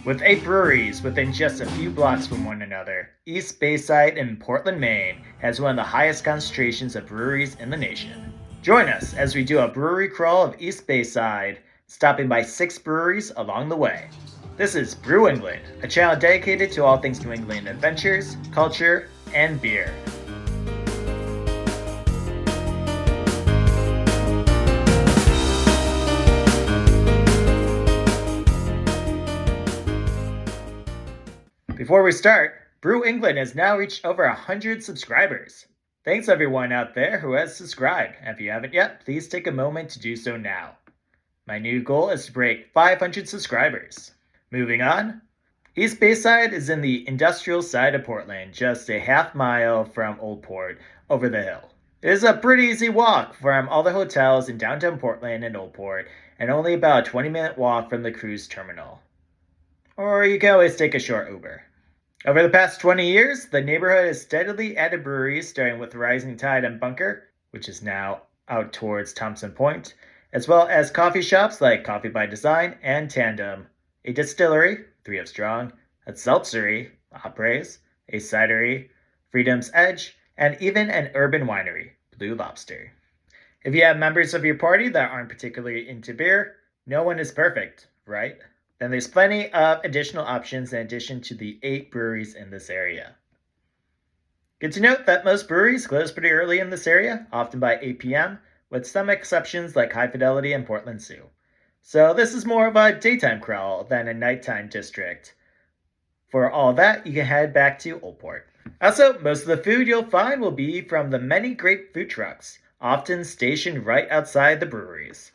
With 8 breweries within just a few blocks from one another, East Bayside in Portland, Maine has one of the highest concentrations of breweries in the nation. Join us as we do a brewery crawl of East Bayside, stopping by 6 breweries along the way. This is Brew England, a channel dedicated to all things New England adventures, culture, and beer. Before we start, Brew England has now reached over 100 subscribers. Thanks everyone out there who has subscribed, and if you haven't yet, please take a moment to do so now. My new goal is to break 500 subscribers. Moving on, East Bayside is in the industrial side of Portland, just a half-mile from Old Port over the hill. It is a pretty easy walk from all the hotels in downtown Portland and Old Port, and only about a 20-minute walk from the cruise terminal. Or you can always take a short Uber. Over the past 20 years, the neighborhood has steadily added breweries, starting with Rising Tide and Bunker, which is now out towards Thompson Point, as well as coffee shops like Coffee by Design and Tandem, a distillery, 3 of Strong, a seltzery, Apres, a cidery, Freedom's Edge, and even an urban winery, Blue Lobster. If you have members of your party that aren't particularly into beer, no one is perfect, right? Then there's plenty of additional options in addition to the 8 breweries in this area. Good to note that most breweries close pretty early in this area, often by 8 p.m., with some exceptions like Hi-Fidelity and Portland Zoo. So this is more of a daytime crawl than a nighttime district. For all that, you can head back to Old Port. Also, most of the food you'll find will be from the many great food trucks, often stationed right outside the breweries.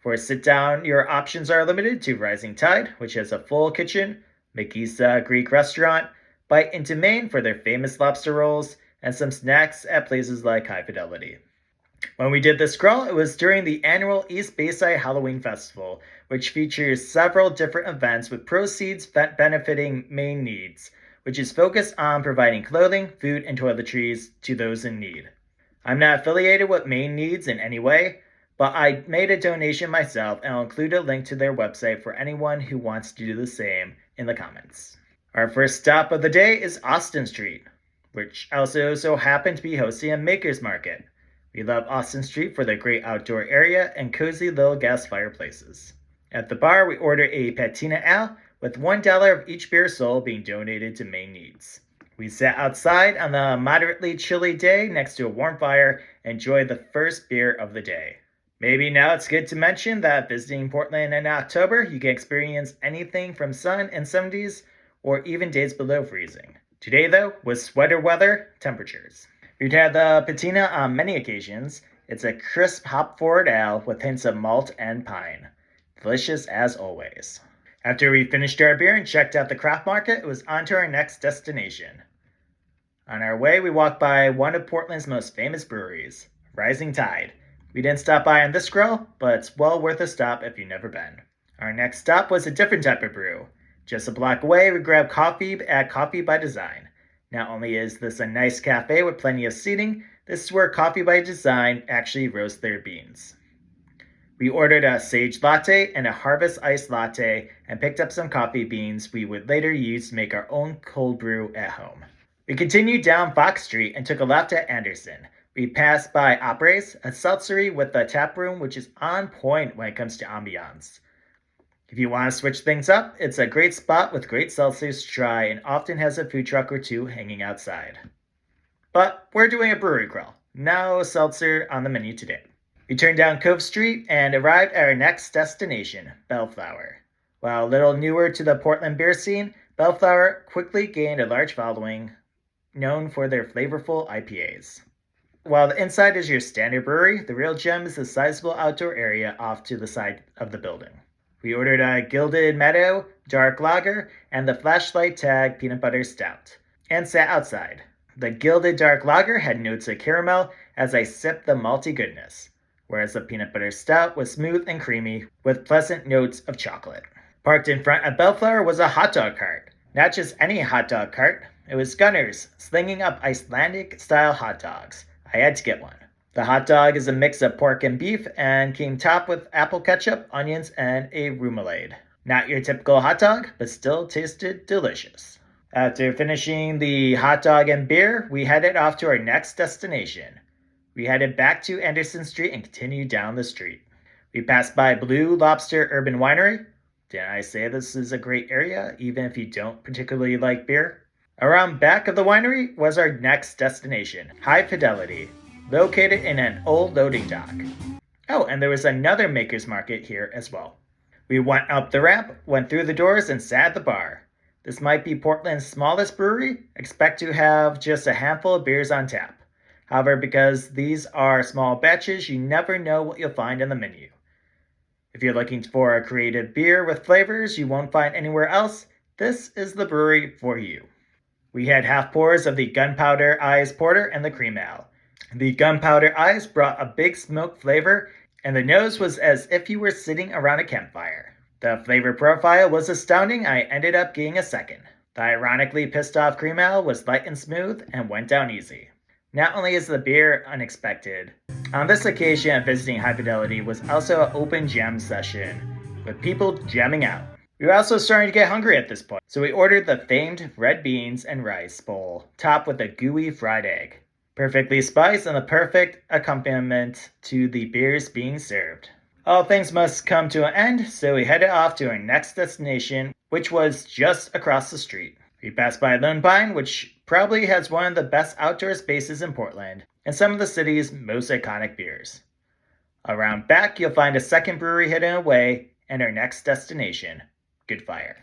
For sit-down, your options are limited to Rising Tide, which has a full kitchen, Mikisa Greek restaurant, Bite into Maine for their famous lobster rolls, and some snacks at places like Hi-Fidelity. When we did this crawl, it was during the annual East Bayside Halloween Festival, which features several different events with proceeds benefiting Maine Needs, which is focused on providing clothing, food, and toiletries to those in need. I'm not affiliated with Maine Needs in any way, but I made a donation myself, and I'll include a link to their website for anyone who wants to do the same in the comments. Our first stop of the day is Austin Street, which also so happened to be hosting a Maker's Market. We love Austin Street for their great outdoor area and cozy little gas fireplaces. At the bar, we ordered a patina ale with $1 of each beer sold being donated to Maine Needs. We sat outside on the moderately chilly day next to a warm fire and enjoyed the first beer of the day. Maybe now it's good to mention that visiting Portland in October, you can experience anything from sun and 70s or even days below freezing. Today, though, was sweater weather temperatures. We've had the patina on many occasions. It's a crisp hop-forward ale with hints of malt and pine. Delicious as always. After we finished our beer and checked out the craft market, it was on to our next destination. On our way, we walked by one of Portland's most famous breweries, Rising Tide. We didn't stop by on this grill, but it's well worth a stop if you've never been. Our next stop was a different type of brew. Just a block away, we grabbed coffee at Coffee by Design. Not only is this a nice cafe with plenty of seating, this is where Coffee by Design actually roast their beans. We ordered a sage latte and a harvest iced latte and picked up some coffee beans we would later use to make our own cold brew at home. We continued down Fox Street and took a left at Anderson. We passed by Apres, a seltzery with a tap room which is on point when it comes to ambiance. If you want to switch things up, it's a great spot with great seltzers to try and often has a food truck or two hanging outside. But we're doing a brewery crawl, no seltzer on the menu today. We turned down Cove Street and arrived at our next destination, Belleflower. While a little newer to the Portland beer scene, Belleflower quickly gained a large following, known for their flavorful IPAs. While the inside is your standard brewery, the real gem is the sizable outdoor area off to the side of the building. We ordered a Gilded Meadow Dark Lager and the Flashlight Tag Peanut Butter Stout, and sat outside. The Gilded Dark Lager had notes of caramel as I sipped the malty goodness, whereas the Peanut Butter Stout was smooth and creamy with pleasant notes of chocolate. Parked in front of Belleflower was a hot dog cart. Not just any hot dog cart, it was Gunners slinging up Icelandic-style hot dogs. I had to get one. The hot dog is a mix of pork and beef and came topped with apple ketchup, onions, and a remoulade. Not your typical hot dog, but still tasted delicious. After finishing the hot dog and beer, we headed off to our next destination. We headed back to Anderson Street and continued down the street. We passed by Blue Lobster Urban Winery. Didn't I say this is a great area, even if you don't particularly like beer? Around back of the winery was our next destination, Hi-Fidelity, located in an old loading dock. Oh, and there was another maker's market here as well. We went up the ramp, went through the doors, and sat at the bar. This might be Portland's smallest brewery. Expect to have just a handful of beers on tap. However, because these are small batches, you never know what you'll find on the menu. If you're looking for a creative beer with flavors you won't find anywhere else, this is the brewery for you. We had half pours of the Gunpowder Eyes Porter and the Cream Ale. The Gunpowder Eyes brought a big smoke flavor, and the nose was as if you were sitting around a campfire. The flavor profile was astounding. I ended up getting a second. The ironically pissed off Cream Ale was light and smooth and went down easy. Not only is the beer unexpected, on this occasion of visiting Hi-Fidelity was also an open jam session, with people jamming out. We were also starting to get hungry at this point, so we ordered the famed red beans and rice bowl, topped with a gooey fried egg. Perfectly spiced and the perfect accompaniment to the beers being served. All things must come to an end, so we headed off to our next destination, which was just across the street. We passed by Lone Pine, which probably has one of the best outdoor spaces in Portland, and some of the city's most iconic beers. Around back, you'll find a second brewery hidden away, and our next destination, Goodfire.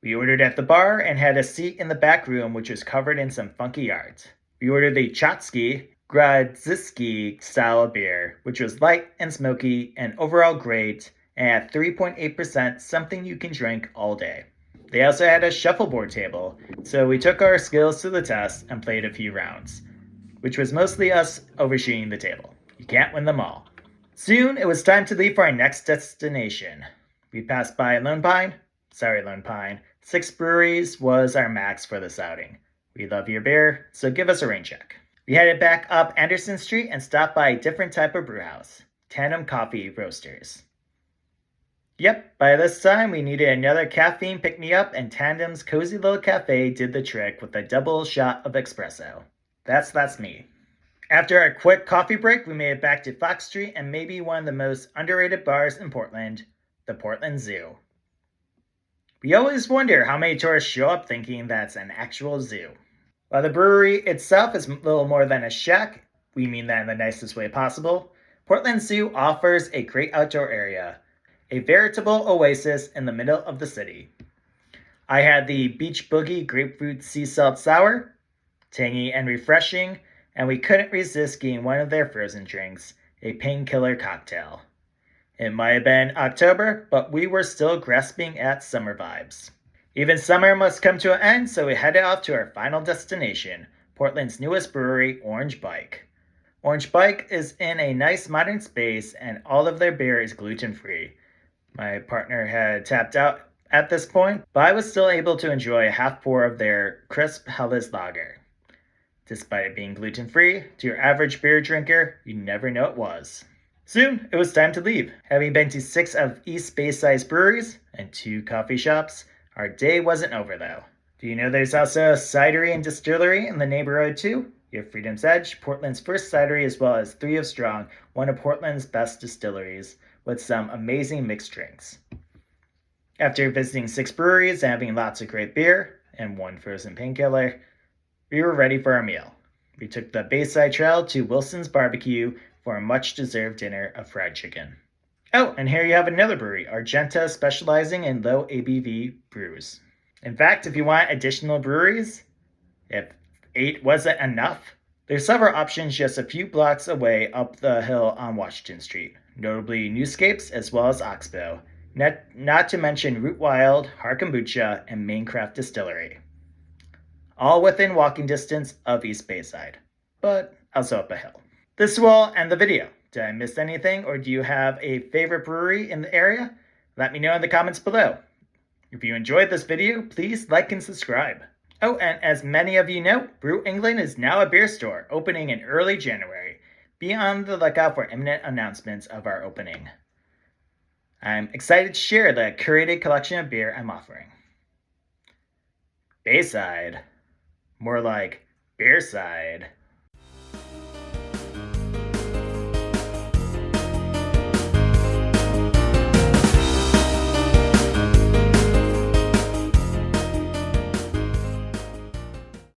We ordered at the bar and had a seat in the back room, which was covered in some funky art. We ordered the Chotsky Grodziski style of beer, which was light and smoky and overall great, and at 3.8%, something you can drink all day. They also had a shuffleboard table, so we took our skills to the test and played a few rounds, which was mostly us overshooting the table. You can't win them all. Soon, it was time to leave for our next destination. We passed by Lone Pine. 6 breweries was our max for this outing. We love your beer, so give us a rain check. We headed back up Anderson Street and stopped by a different type of brewhouse, Tandem Coffee Roasters. Yep, by this time we needed another caffeine pick-me-up, and Tandem's cozy little cafe did the trick with a double shot of espresso. That's me. After a quick coffee break, we made it back to Fox Street and maybe one of the most underrated bars in Portland, the Portland Zoo. We always wonder how many tourists show up thinking that's an actual zoo. While the brewery itself is little more than a shack, we mean that in the nicest way possible, Portland Zoo offers a great outdoor area, a veritable oasis in the middle of the city. I had the Beach Boogie Grapefruit Sea Salt Sour, tangy and refreshing, and we couldn't resist getting one of their frozen drinks, a painkiller cocktail. It might have been October, but we were still grasping at summer vibes. Even summer must come to an end, so we headed off to our final destination, Portland's newest brewery, Orange Bike. Orange Bike is in a nice modern space, and all of their beer is gluten-free. My partner had tapped out at this point, but I was still able to enjoy a half pour of their crisp Helles lager. Despite it being gluten-free, to your average beer drinker, you never know it was. Soon, it was time to leave. Having been to 6 of East Bayside's breweries and 2 coffee shops, our day wasn't over though. Do you know there's also a cidery and distillery in the neighborhood too? You have Freedom's Edge, Portland's first cidery, as well as 3 of Strong, one of Portland's best distilleries, with some amazing mixed drinks. After visiting 6 breweries and having lots of great beer and 1 frozen painkiller, we were ready for our meal. We took the Bayside Trail to Wilson's Barbecue for a much-deserved dinner of fried chicken. Oh, and here you have another brewery, Argenta, specializing in low ABV brews. In fact, if you want additional breweries, if 8 wasn't enough, there's several options just a few blocks away up the hill on Washington Street, notably Newscapes as well as Oxbow, not to mention Root Wild, Har Kombucha, and Maine Craft Distillery. All within walking distance of East Bayside, but also up a hill. This will end the video. Did I miss anything, or do you have a favorite brewery in the area? Let me know in the comments below. If you enjoyed this video, please like and subscribe. Oh, and as many of you know, Brew England is now a beer store, opening in early January. Be on the lookout for imminent announcements of our opening. I'm excited to share the curated collection of beer I'm offering. Bayside, more like Beerside.